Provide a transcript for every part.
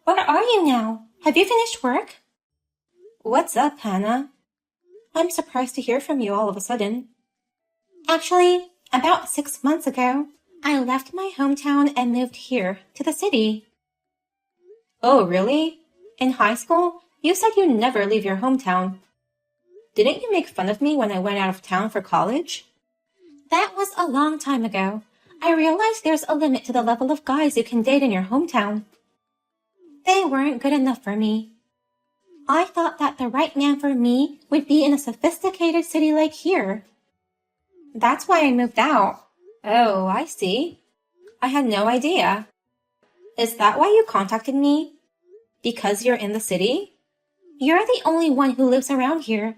Where are you now? Have you finished work? What's up, Hannah? I'm surprised to hear from you all of a sudden. Actually, about 6 months ago, I left my hometown and moved here to the city. Oh, really? In high school, you said you never leave your hometown. Didn't you make fun of me when I went out of town for college? That was a long time ago. I realized there's a limit to the level of guys you can date in your hometown. They weren't good enough for me. I thought that the right man for me would be in a sophisticated city like here. That's why I moved out. Oh, I see. I had no idea. Is that why you contacted me? Because you're in the city? You're the only one who lives around here.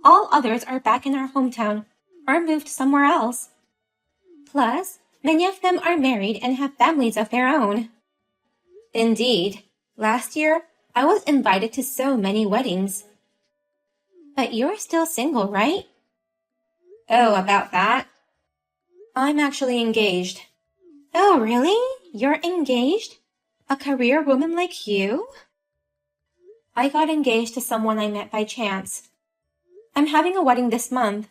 All others are back in our hometown or moved somewhere else. Plus, many of them are married and have families of their own. Indeed, last year I was invited to so many weddings. But you're still single, right? Oh, about that? I'm actually engaged. Oh, really? You're engaged? A career woman like you? I got engaged to someone I met by chance. I'm having a wedding this month.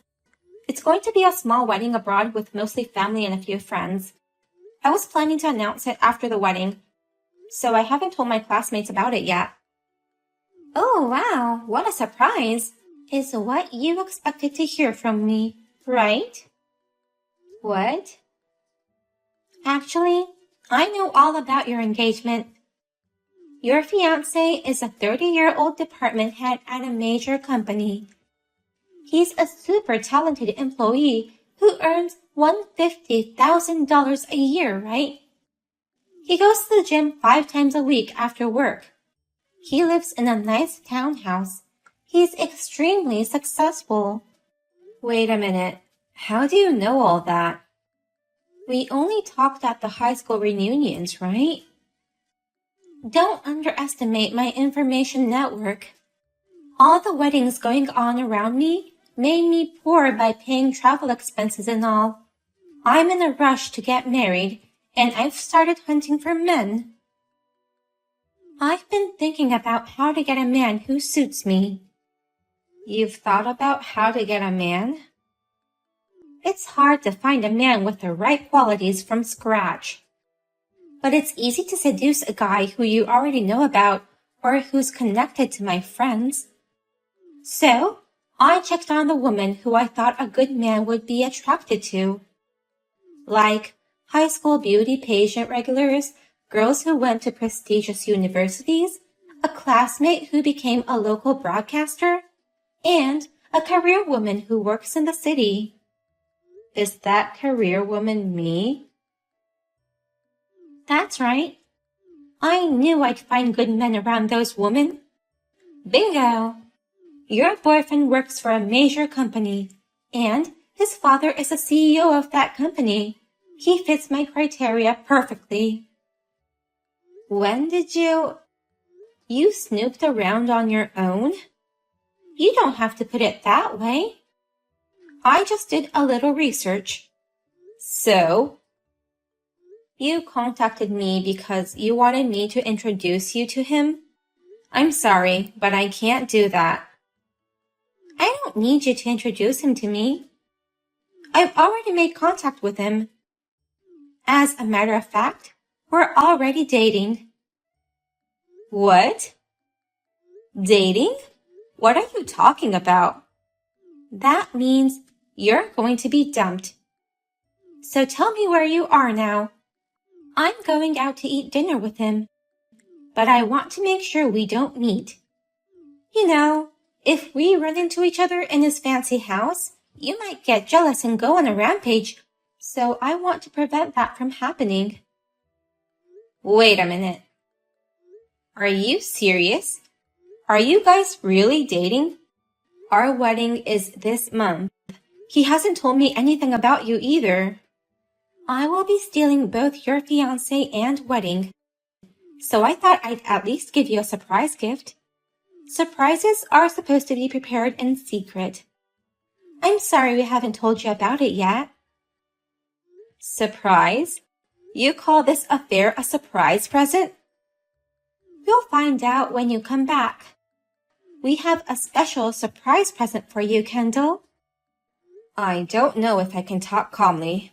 It's going to be a small wedding abroad with mostly family and a few friends. I was planning to announce it after the wedding, so I haven't told my classmates about it yet. Oh, wow, what a surprise! Is what you expected to hear from me, right? What? Actually, I know all about your engagement. Your fiancé is a 30-year-old department head at a major company. He's a super talented employee who earns $150,000 a year, right? He goes to the gym 5 times a week after work. He lives in a nice townhouse. He's extremely successful. Wait a minute. How do you know all that? We only talked at the high school reunions, right? Don't underestimate my information network. All the weddings going on around me made me poor by paying travel expenses and all. I'm in a rush to get married, and I've started hunting for men. I've been thinking about how to get a man who suits me. You've thought about how to get a man? It's hard to find a man with the right qualities from scratch. But it's easy to seduce a guy who you already know about or who's connected to my friends. So, I checked on the woman who I thought a good man would be attracted to. Like high school beauty pageant regulars, girls who went to prestigious universities, a classmate who became a local broadcaster, and a career woman who works in the city. Is that career woman me? That's right. I knew I'd find good men around those women. Bingo! Your boyfriend works for a major company, and his father is the CEO of that company. He fits my criteria perfectly. When did you snooped around on your own? You don't have to put it that way. I just did a little research. So? You contacted me because you wanted me to introduce you to him? I'm sorry, but I can't do that. I don't need you to introduce him to me. I've already made contact with him. As a matter of fact, we're already dating. What? Dating? What are you talking about? That means you're going to be dumped. So tell me where you are now. I'm going out to eat dinner with him, but I want to make sure we don't meet. You know, if we run into each other in his fancy house, you might get jealous and go on a rampage, so I want to prevent that from happening. Wait a minute. Are you serious? Are you guys really dating? Our wedding is this month. He hasn't told me anything about you either. I will be stealing both your fiancé and wedding, so I thought I'd at least give you a surprise gift. Surprises are supposed to be prepared in secret. I'm sorry we haven't told you about it yet. Surprise? You call this affair a surprise present? You'll find out when you come back. We have a special surprise present for you, Kendall. I don't know if I can talk calmly,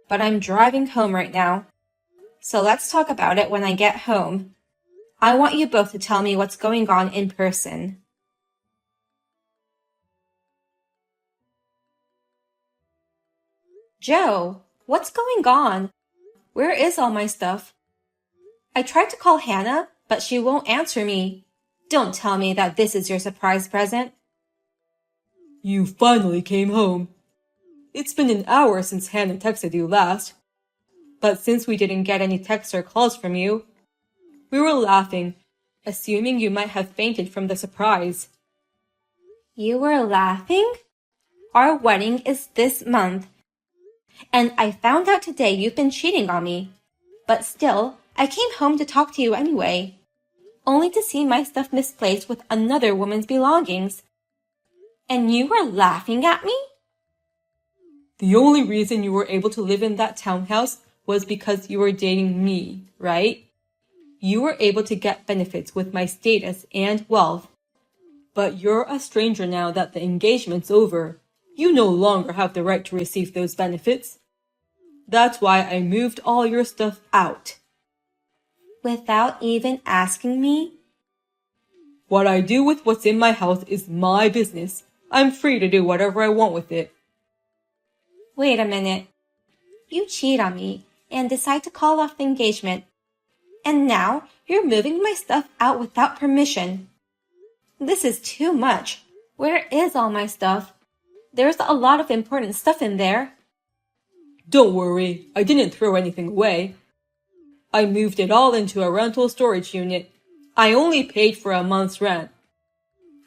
but I'm driving home right now. So let's talk about it when I get home. I want you both to tell me what's going on in person. Joe, what's going on? Where is all my stuff? I tried to call Hannah, but she won't answer me. Don't tell me that this is your surprise present. You finally came home. It's been an hour since Hannah texted you last. But since we didn't get any texts or calls from you, we were laughing, assuming you might have fainted from the surprise. You were laughing? Our wedding is this month. And I found out today you've been cheating on me. But still, I came home to talk to you anyway. Only to see my stuff misplaced with another woman's belongings. And you were laughing at me? The only reason you were able to live in that townhouse was because you were dating me, right? You were able to get benefits with my status and wealth. But you're a stranger now that the engagement's over. You no longer have the right to receive those benefits. That's why I moved all your stuff out. Without even asking me? What I do with what's in my house is my business. I'm free to do whatever I want with it. Wait a minute. You cheat on me and decide to call off the engagement. And now you're moving my stuff out without permission. This is too much. Where is all my stuff? There's a lot of important stuff in there. Don't worry, I didn't throw anything away. I moved it all into a rental storage unit. I only paid for a month's rent.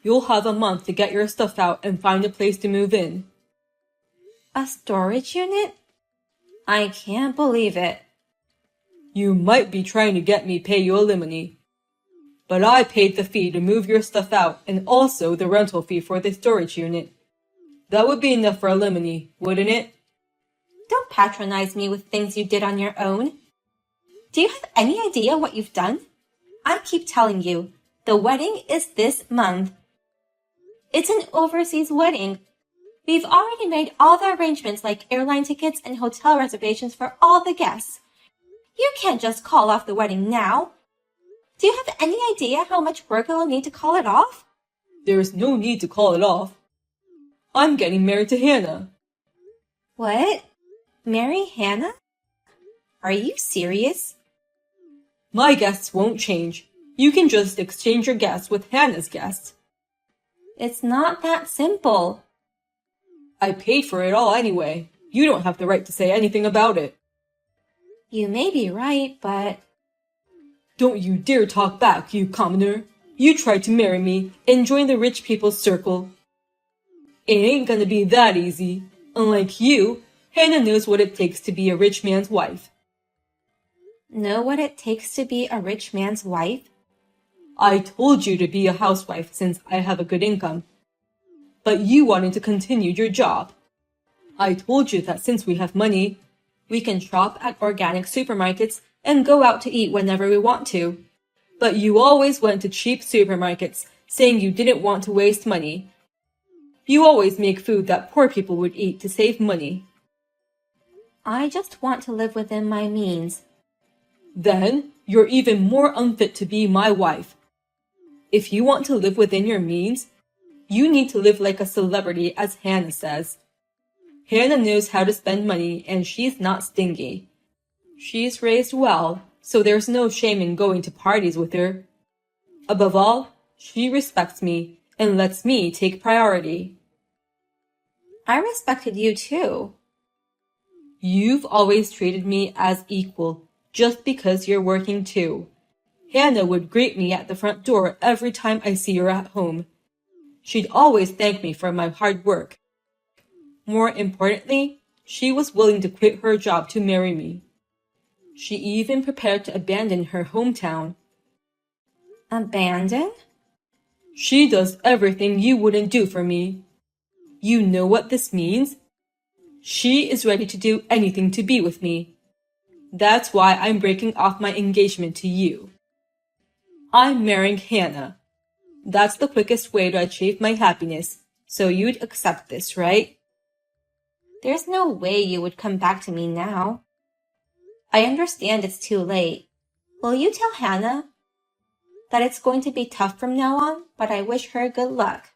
You'll have a month to get your stuff out and find a place to move in. A storage unit? I can't believe it. You might be trying to get me pay you alimony. But I paid the fee to move your stuff out and also the rental fee for the storage unit. That would be enough for alimony, wouldn't it? Don't patronize me with things you did on your own. Do you have any idea what you've done? I keep telling you, the wedding is this month. It's an overseas wedding. We've already made all the arrangements like airline tickets and hotel reservations for all the guests. You can't just call off the wedding now. Do you have any idea how much work it'll need to call it off? There's no need to call it off. I'm getting married to Hannah. What? Marry Hannah? Are you serious? My guests won't change. You can just exchange your guests with Hannah's guests. It's not that simple. I paid for it all anyway. You don't have the right to say anything about it. You may be right, but... Don't you dare talk back, you commoner. You tried to marry me and join the rich people's circle. It ain't gonna be that easy. Unlike you, Hannah knows what it takes to be a rich man's wife. Know what it takes to be a rich man's wife? I told you to be a housewife since I have a good income. But you wanted to continue your job. I told you that since we have money, we can shop at organic supermarkets and go out to eat whenever we want to. But you always went to cheap supermarkets, saying you didn't want to waste money. You always make food that poor people would eat to save money. I just want to live within my means. Then you're even more unfit to be my wife. If you want to live within your means, you need to live like a celebrity, as Hannah says. Hannah knows how to spend money and she's not stingy. She's raised well, so there's no shame in going to parties with her. Above all, she respects me and lets me take priority. I respected you too. You've always treated me as equal, just because you're working too. Hannah would greet me at the front door every time I see her at home. She'd always thank me for my hard work. More importantly, she was willing to quit her job to marry me. She even prepared to abandon her hometown. Abandon? She does everything you wouldn't do for me. You know what this means? She is ready to do anything to be with me. That's why I'm breaking off my engagement to you. I'm marrying Hannah. That's the quickest way to achieve my happiness, so you'd accept this, right? There's no way you would come back to me now. I understand it's too late. Will you tell Hannah that it's going to be tough from now on, but I wish her good luck?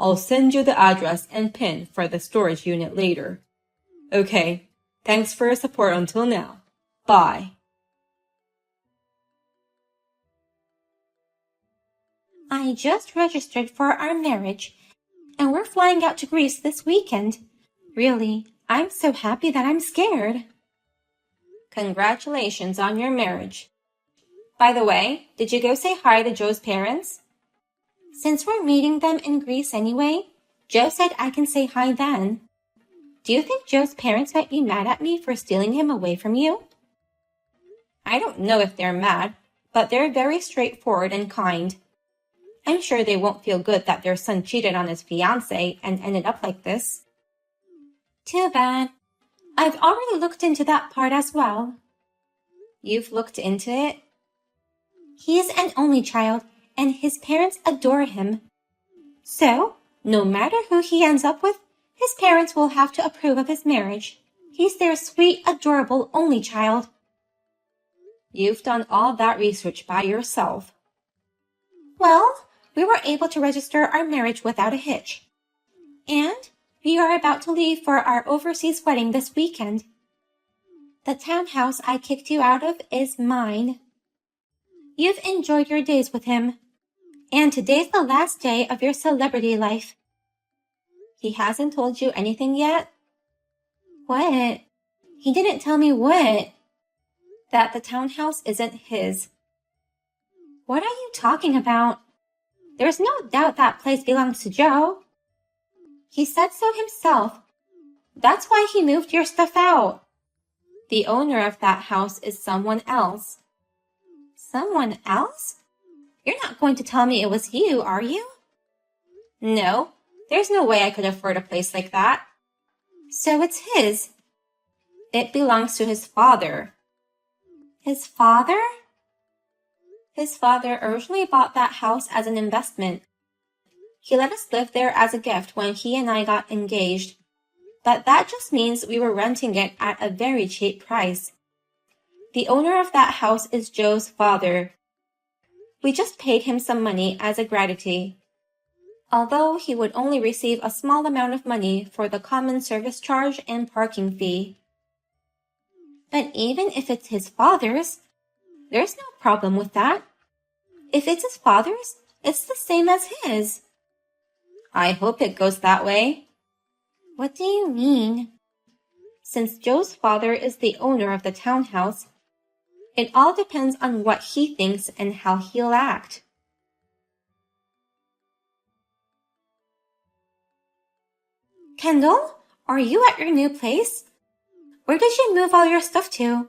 I'll send you the address and PIN for the storage unit later. Okay, thanks for your support until now. Bye. I just registered for our marriage, and we're flying out to Greece this weekend. Really, I'm so happy that I'm scared. Congratulations on your marriage. By the way, did you go say hi to Joe's parents? Since we're meeting them in Greece anyway, Joe said I can say hi then. Do you think Joe's parents might be mad at me for stealing him away from you? I don't know if they're mad, but they're very straightforward and kind. I'm sure they won't feel good that their son cheated on his fiancée and ended up like this. Too bad. I've already looked into that part as well. You've looked into it? He is an only child, and his parents adore him. So, no matter who he ends up with, his parents will have to approve of his marriage. He's their sweet, adorable only child. You've done all that research by yourself. Well, we were able to register our marriage without a hitch. And we are about to leave for our overseas wedding this weekend. The townhouse I kicked you out of is mine. You've enjoyed your days with him, and today's the last day of your celebrity life. He hasn't told you anything yet? What? He didn't tell me what? That the townhouse isn't his. What are you talking about? There's no doubt that place belongs to Joe. He said so himself. That's why he moved your stuff out. The owner of that house is someone else. Someone else? You're not going to tell me it was you, are you? No, there's no way I could afford a place like that. So it's his. It belongs to his father. His father? His father originally bought that house as an investment. He let us live there as a gift when he and I got engaged, but that just means we were renting it at a very cheap price. The owner of that house is Joe's father. We just paid him some money as a gratitude, although he would only receive a small amount of money for the common service charge and parking fee. But even if it's his father's, there's no problem with that. If it's his father's, it's the same as his. I hope it goes that way. What do you mean? Since Joe's father is the owner of the townhouse, it all depends on what he thinks and how he'll act. Kendall, are you at your new place? Where did you move all your stuff to?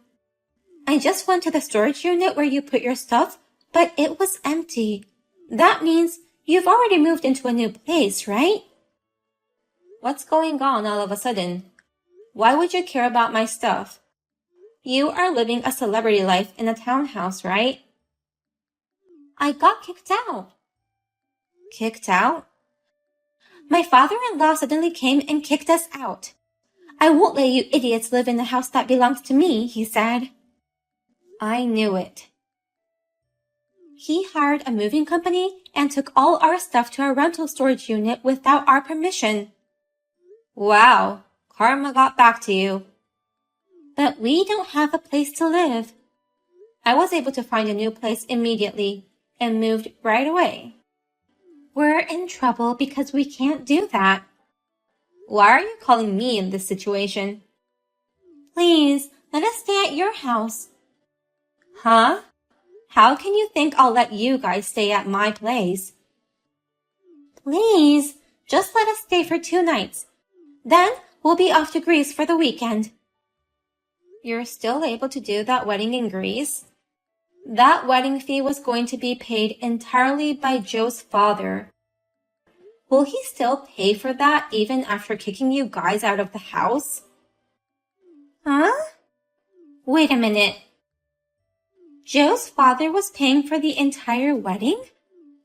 I just went to the storage unit where you put your stuff, but it was empty. That means you've already moved into a new place, right? What's going on all of a sudden? Why would you care about my stuff? You are living a celebrity life in a townhouse, right? I got kicked out. Kicked out? My father-in-law suddenly came and kicked us out. I won't let you idiots live in the house that belongs to me, he said. I knew it. He hired a moving company and took all our stuff to a rental storage unit without our permission. Wow, karma got back to you. But we don't have a place to live. I was able to find a new place immediately and moved right away. We're in trouble because we can't do that. Why are you calling me in this situation? Please, let us stay at your house. Huh? How can you think I'll let you guys stay at my place? Please, just let us stay for 2 nights. Then we'll be off to Greece for the weekend. You're still able to do that wedding in Greece? That wedding fee was going to be paid entirely by Joe's father. Will he still pay for that even after kicking you guys out of the house? Huh? Wait a minute. Joe's father was paying for the entire wedding?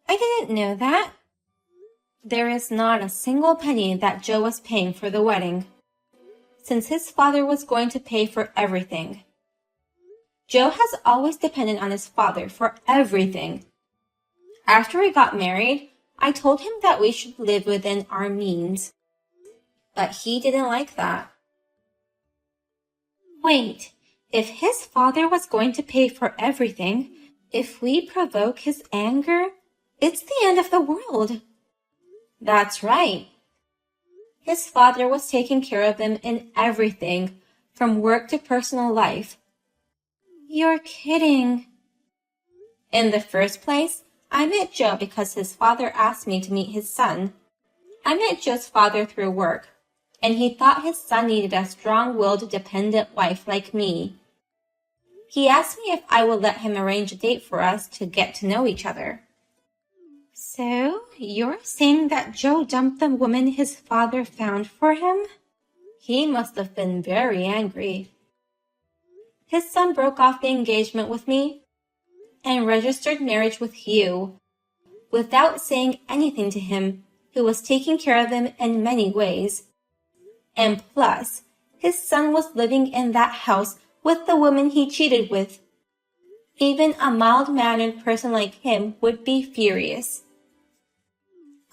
I didn't know that. There is not a single penny that Joe was paying for the wedding, since his father was going to pay for everything. Joe has always depended on his father for everything. After we got married, I told him that we should live within our means, but he didn't like that. Wait, if his father was going to pay for everything, if we provoke his anger, it's the end of the world. That's right. His father was taking care of him in everything, from work to personal life. You're kidding. In the first place, I met Joe because his father asked me to meet his son. I met Joe's father through work, and he thought his son needed a strong-willed, dependent wife like me. He asked me if I would let him arrange a date for us to get to know each other. So, you're saying that Joe dumped the woman his father found for him? He must have been very angry. His son broke off the engagement with me and registered marriage with you without saying anything to him, who was taking care of him in many ways. And plus, his son was living in that house with the woman he cheated with. Even a mild-mannered person like him would be furious.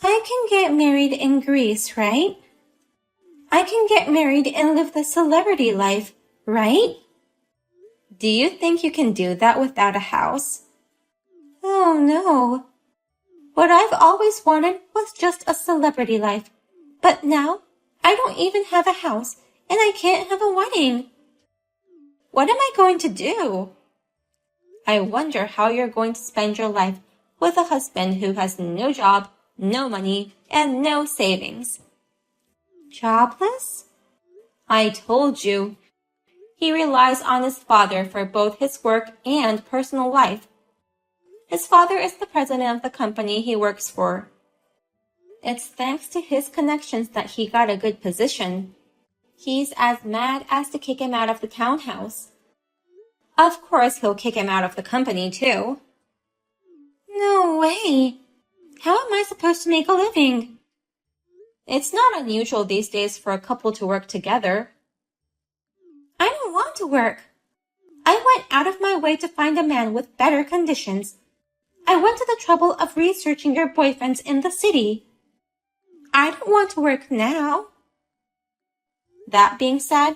I can get married in Greece, right? I can get married and live the celebrity life, right? Do you think you can do that without a house? Oh no. What I've always wanted was just a celebrity life. But now, I don't even have a house and I can't have a wedding. What am I going to do? I wonder how you're going to spend your life with a husband who has no job, no money, and no savings. Jobless? I told you. He relies on his father for both his work and personal life. His father is the president of the company he works for. It's thanks to his connections that he got a good position. He's as mad as to kick him out of the townhouse. Of course, he'll kick him out of the company, too. No way! How am I supposed to make a living? It's not unusual these days for a couple to work together. I don't want to work. I went out of my way to find a man with better conditions. I went to the trouble of researching your boyfriends in the city. I don't want to work now. That being said,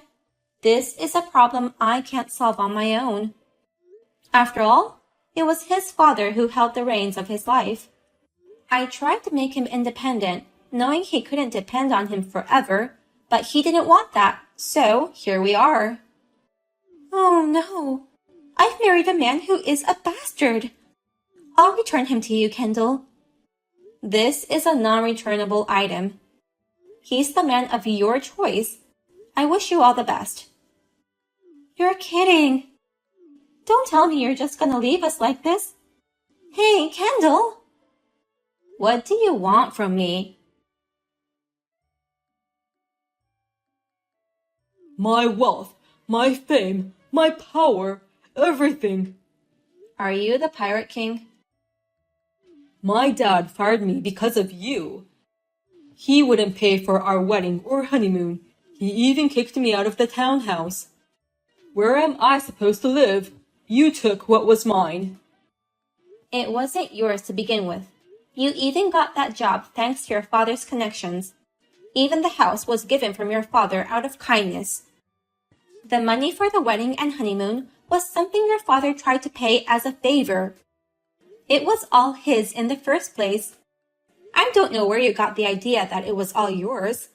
this is a problem I can't solve on my own. After all, it was his father who held the reins of his life. I tried to make him independent, knowing he couldn't depend on him forever, but he didn't want that, so here we are. Oh no, I've married a man who is a bastard. I'll return him to you, Kendall. This is a non-returnable item. He's the man of your choice. I wish you all the best. You're kidding. Don't tell me you're just gonna leave us like this. Hey, Kendall! What do you want from me? My wealth, my fame, my power, everything. Are you the Pirate King? My dad fired me because of you. He wouldn't pay for our wedding or honeymoon. He even kicked me out of the townhouse. Where am I supposed to live? You took what was mine. It wasn't yours to begin with. You even got that job thanks to your father's connections. Even the house was given from your father out of kindness. The money for the wedding and honeymoon was something your father tried to pay as a favor. It was all his in the first place. I don't know where you got the idea that it was all yours.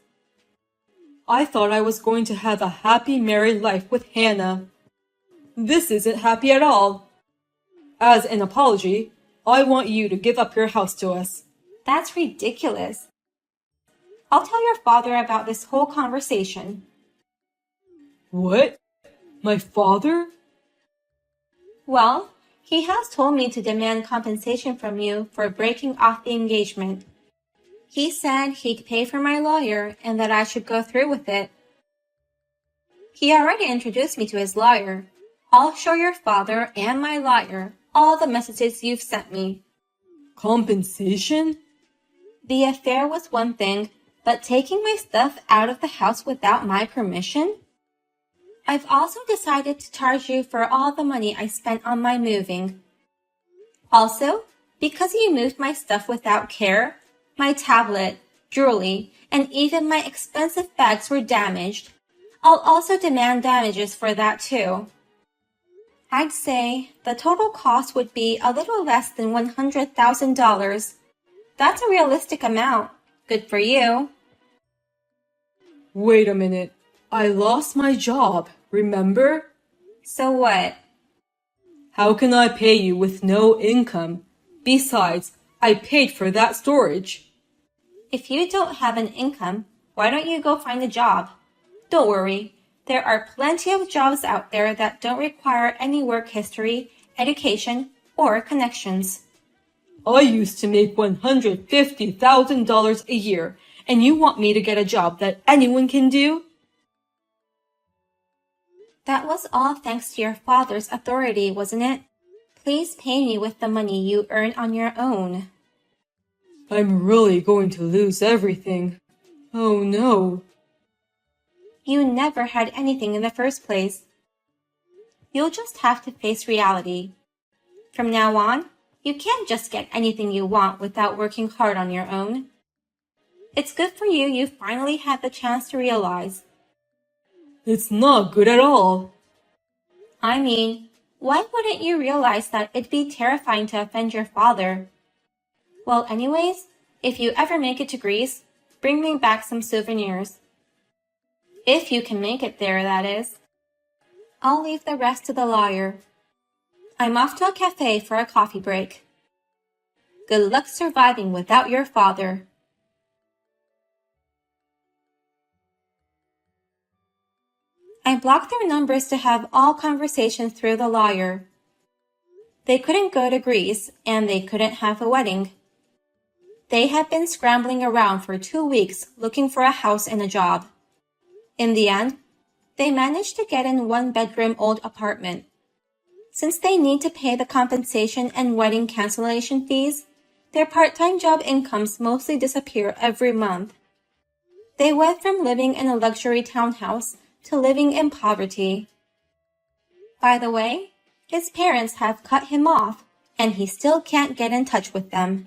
I thought I was going to have a happy married life with Hannah. This isn't happy at all. As an apology, I want you to give up your house to us. That's ridiculous. I'll tell your father about this whole conversation. What? My father? Well, he has told me to demand compensation from you for breaking off the engagement. He said he'd pay for my lawyer and that I should go through with it. He already introduced me to his lawyer. I'll show your father and my lawyer all the messages you've sent me. Compensation? The affair was one thing, but taking my stuff out of the house without my permission? I've also decided to charge you for all the money I spent on my moving. Also, because you moved my stuff without care, my tablet, jewelry, and even my expensive bags were damaged. I'll also demand damages for that too. I'd say the total cost would be a little less than $100,000. That's a realistic amount. Good for you. Wait a minute. I lost my job, remember? So what? How can I pay you with no income? Besides, I paid for that storage. If you don't have an income, why don't you go find a job? Don't worry. There are plenty of jobs out there that don't require any work history, education, or connections. I used to make $150,000 a year, and you want me to get a job that anyone can do? That was all thanks to your father's authority, wasn't it? Please pay me with the money you earn on your own. I'm really going to lose everything. Oh no. You never had anything in the first place. You'll just have to face reality. From now on, you can't just get anything you want without working hard on your own. It's good for you you finally had the chance to realize. It's not good at all. I mean, why wouldn't you realize that it'd be terrifying to offend your father? Well, anyways, if you ever make it to Greece, bring me back some souvenirs. If you can make it there, that is. I'll leave the rest to the lawyer. I'm off to a cafe for a coffee break. Good luck surviving without your father. I blocked their numbers to have all conversations through the lawyer. They couldn't go to Greece, and they couldn't have a wedding. They had been scrambling around for 2 weeks looking for a house and a job. In the end, they managed to get in one-bedroom old apartment. Since they need to pay the compensation and wedding cancellation fees, their part-time job incomes mostly disappear every month. They went from living in a luxury townhouse to living in poverty. By the way, his parents have cut him off, and he still can't get in touch with them.